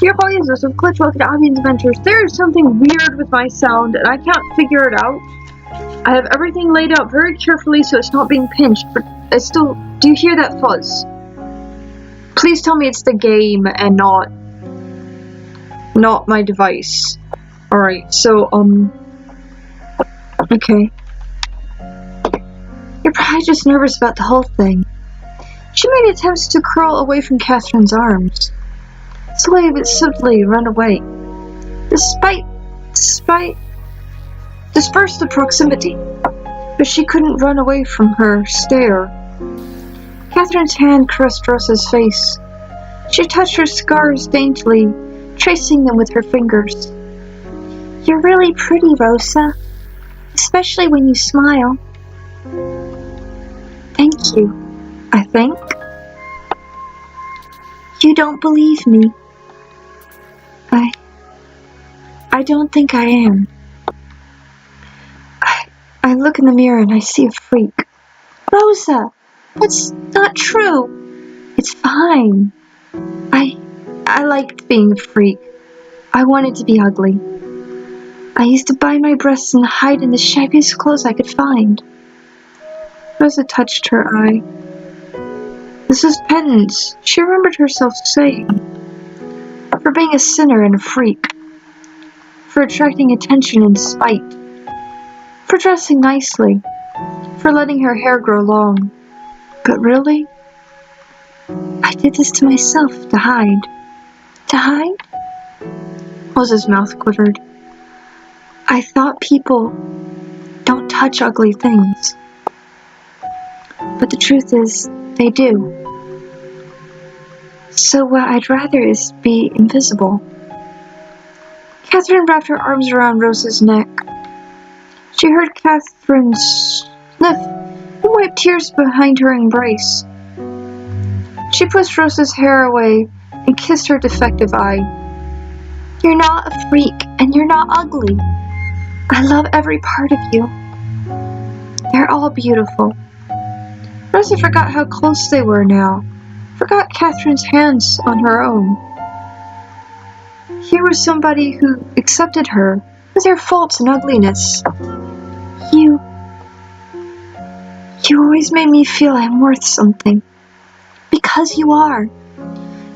Dear boys, this is Glitch. Welcome to Obvious Adventures. There is something weird with my sound, and I can't figure it out. I have everything laid out very carefully so it's not being pinched, but I still... Do you hear that fuzz? Please tell me it's the game and not my device. Alright, so, okay. You're probably just nervous about the whole thing. She made attempts to curl away from Catherine's arms. Slowly but simply run away. Despite disperse the proximity, but she couldn't run away from her stare. Catherine's hand caressed Rosa's face. She touched her scars daintily, tracing them with her fingers. You're really pretty, Rosa, especially when you smile. Thank you, I think. You don't believe me. I don't think I am. I look in the mirror and I see a freak. Rosa, that's not true. It's fine. I liked being a freak. I wanted to be ugly. I used to buy my breasts and hide in the shabbiest clothes I could find. Rosa touched her eye. This is penance, she remembered herself saying. For being a sinner and a freak. For attracting attention and spite. For dressing nicely. For letting her hair grow long. But really? I did this to myself to hide. To hide? Rosa's mouth quivered. I thought people don't touch ugly things. But the truth is, they do. So what I'd rather is be invisible. Catherine wrapped her arms around Rosa's neck. She heard Catherine sniff and wiped tears behind her embrace. She pushed Rosa's hair away and kissed her defective eye. You're not a freak, and you're not ugly. I love every part of you. They're all beautiful. Rosa forgot how close they were now. Forgot Catherine's hands on her own. Here was somebody who accepted her with her faults and ugliness. You always made me feel I'm worth something. Because you are.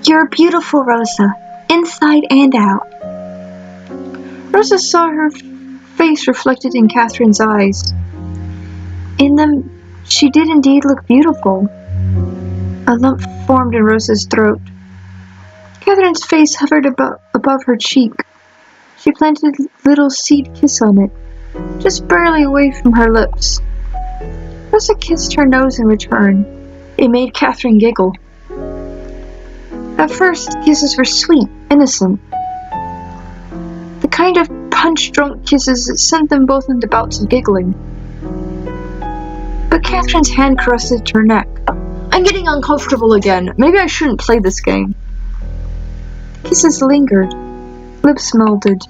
You're beautiful, Rosa, inside and out. Rosa saw her face reflected in Catherine's eyes. In them, she did indeed look beautiful. A lump formed in Rosa's throat. Catherine's face hovered above her cheek. She planted a little seed kiss on it, just barely away from her lips. Rosa kissed her nose in return. It made Catherine giggle. At first, kisses were sweet, innocent. The kind of punch-drunk kisses that sent them both into bouts of giggling. But Catherine's hand caressed her neck. I'm getting uncomfortable again. Maybe I shouldn't play this game. Kisses lingered. Lips melded.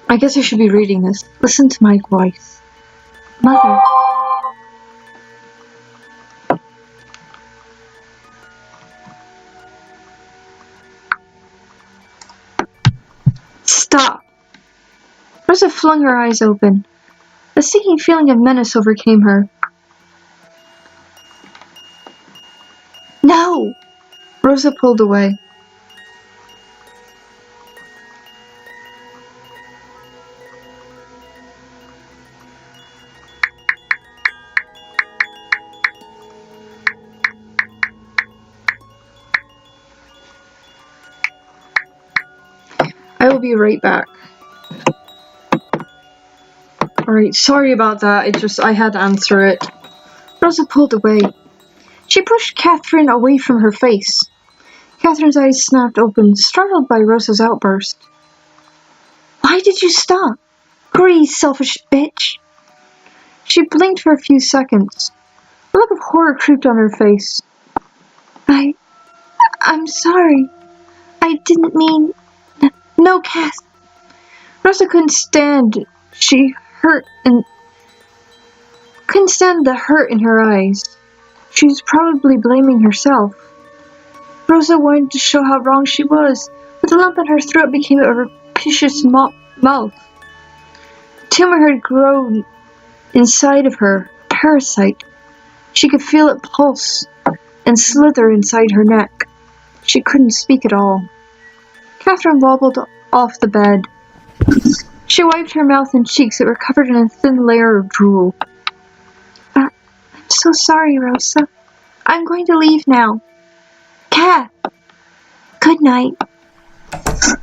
I guess I should be reading this. Listen to my voice. Mother. Stop! Rosa flung her eyes open. A sinking feeling of menace overcame her. No! Rosa pulled away. I will be right back. Alright, sorry about that. I had to answer it. Rosa pulled away. She pushed Catherine away from her face. Catherine's eyes snapped open, startled by Rosa's outburst. Why did you stop? Greedy, selfish bitch. She blinked for a few seconds. A look of horror creeped on her face. I'm sorry. I didn't mean... No, Cass. Rosa couldn't stand the hurt in her eyes. She was probably blaming herself. Rosa wanted to show how wrong she was, but the lump in her throat became a rapacious mouth. A tumor had grown inside of her, a parasite. She could feel it pulse and slither inside her neck. She couldn't speak at all. Catherine wobbled off the bed. She wiped her mouth and cheeks that were covered in a thin layer of drool. I'm so sorry, Rosa. I'm going to leave now. Cat! Good night.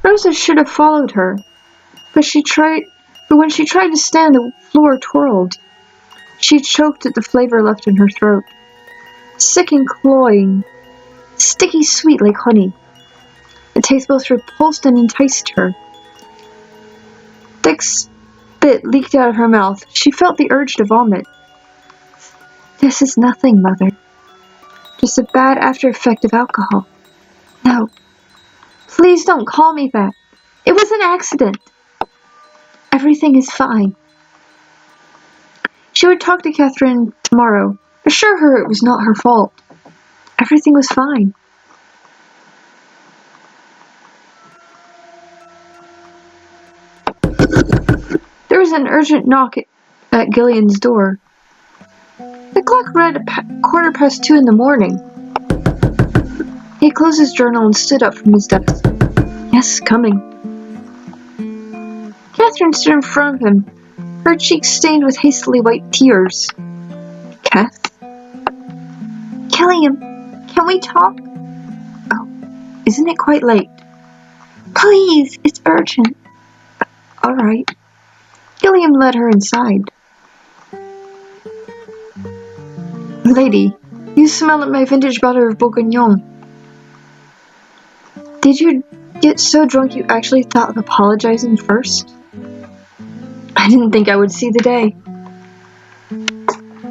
Rosa should have followed her, but when she tried to stand, the floor twirled. She choked at the flavor left in her throat. Sick and cloying, sticky sweet like honey. The taste both repulsed and enticed her. Thick spit leaked out of her mouth. She felt the urge to vomit. This is nothing, Mother. Just a bad after effect of alcohol. No. Please don't call me that. It was an accident. Everything is fine. She would talk to Catherine tomorrow. Assure her it was not her fault. Everything was fine. There was an urgent knock at Gillian's door. The clock read 2:15 in the morning. He closed his journal and stood up from his desk. Yes, coming. Catherine stood in front of him, her cheeks stained with hastily wiped tears. Cass? Gillian, can we talk? Oh, isn't it quite late? Please, it's urgent. All right. Gillian led her inside. Lady, you smell like my vintage bottle of Bourguignon. Did you get so drunk you actually thought of apologizing first? I didn't think I would see the day.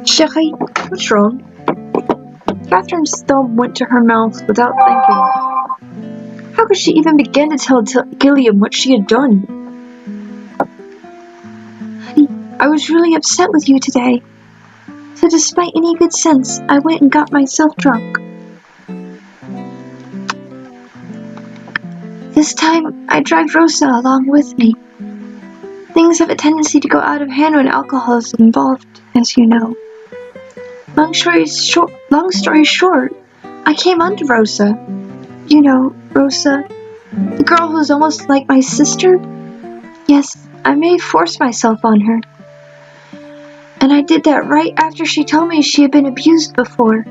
Chérie, what's wrong? Catherine's thumb went to her mouth without thinking. How could she even begin to tell Gillian what she had done? Honey, I was really upset with you today. So despite any good sense, I went and got myself drunk. This time, I dragged Rosa along with me. Things have a tendency to go out of hand when alcohol is involved, as you know. Long story short, I came onto Rosa. You know, Rosa, the girl who's almost like my sister. Yes, I may have forced myself on her. And I did that right after she told me she had been abused before.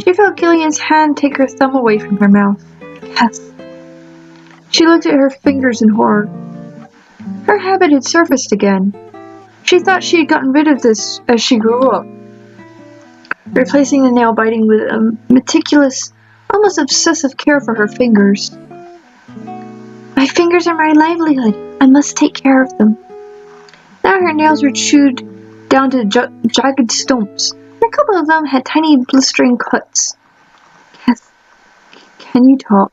She felt Gillian's hand take her thumb away from her mouth. Yes. She looked at her fingers in horror. Her habit had surfaced again. She thought she had gotten rid of this as she grew up, replacing the nail biting with a meticulous, almost obsessive care for her fingers. My fingers are my livelihood. I must take care of them. Now her nails were chewed down to jagged stumps, and a couple of them had tiny blistering cuts. Yes. Can you talk?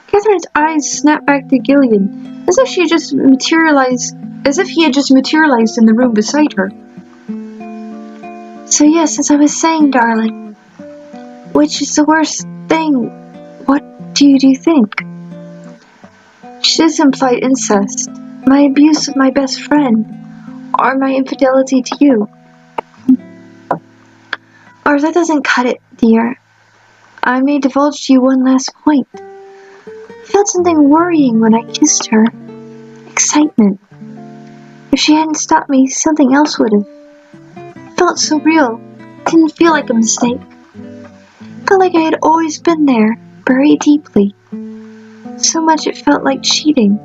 Catherine's eyes snapped back to Gillian, as if he had just materialized in the room beside her. So yes, as I was saying, darling, which is the worst thing? What do you think? This implied incest, my abuse of my best friend, or my infidelity to you. Or that doesn't cut it, dear. I may divulge to you one last point. I felt something worrying when I kissed her. Excitement. If she hadn't stopped me, something else would have. It felt so real. It didn't feel like a mistake. It felt like I had always been there, buried deeply. So much it felt like cheating.